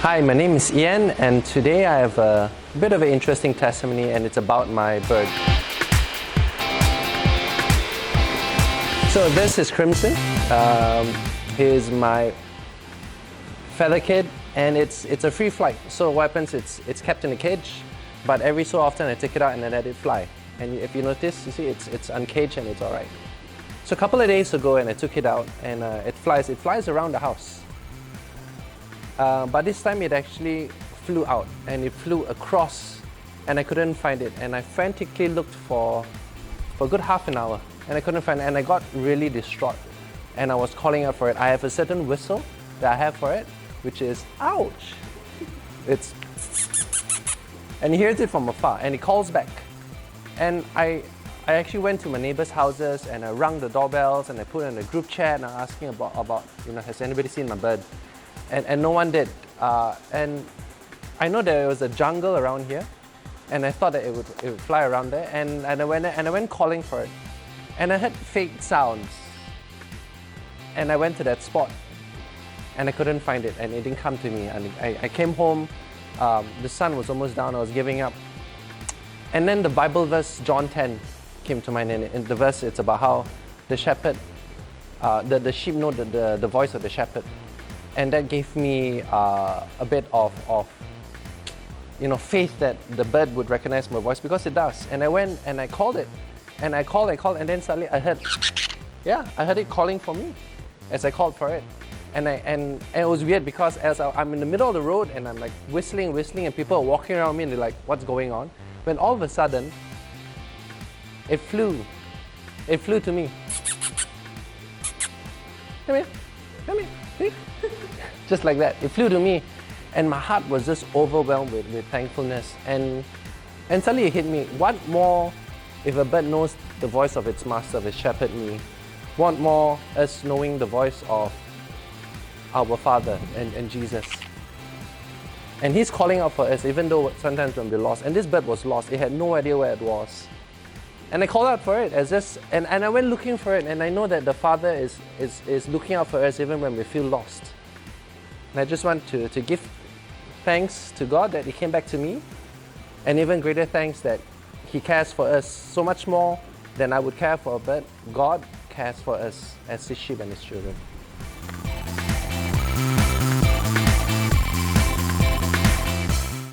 Hi, my name is Ian, and today I have a bit of an interesting testimony, and it's about my bird. So this is Crimson. He's my feather kid, and it's a free flight. So what happens? It's kept in a cage, but every so often I take it out and I let it fly. And if you notice, you see it's uncaged and it's all right. So a couple of days ago, and I took it out, and it flies around the house. But this time it actually flew out, and it flew across, and I couldn't find it. And I frantically looked for a good half an hour, and I couldn't find it, and I got really distraught. And I was calling out for it. I have a certain whistle that I have for it, which is ouch. It's, and he hears it from afar, and he calls back. And I actually went to my neighbors' houses, and I rang the doorbells, and I put in a group chat, and I asking about has anybody seen my bird? And no one did. And I know there was a jungle around here, and I thought that it would fly around there. And I went calling for it, and I heard fake sounds. And I went to that spot, and I couldn't find it, and it didn't come to me. And I came home. The sun was almost down. I was giving up. And then the Bible verse John 10 came to mind, and in the verse it's about how the shepherd, the sheep know the voice of the shepherd. And that gave me a bit of faith that the bird would recognize my voice, because it does. And I went and I called it, and I called, and then suddenly I heard it calling for me as I called for it. And it was weird, because as I'm in the middle of the road and I'm like whistling, and people are walking around me and they're like, what's going on? When all of a sudden, it flew to me. Come here. Just like that, it flew to me, and my heart was just overwhelmed with thankfulness. And suddenly it hit me, what more if a bird knows the voice of its master, of its shepherd, me? What more us knowing the voice of our Father and Jesus? And He's calling out for us, even though sometimes when we're lost. And this bird was lost, it had no idea where it was. And I called out for it, and I went looking for it, and I know that the Father is looking out for us even when we feel lost. And I just want to give thanks to God that He came back to me, and even greater thanks that He cares for us so much more than I would care for a bird. God cares for us as His sheep and His children.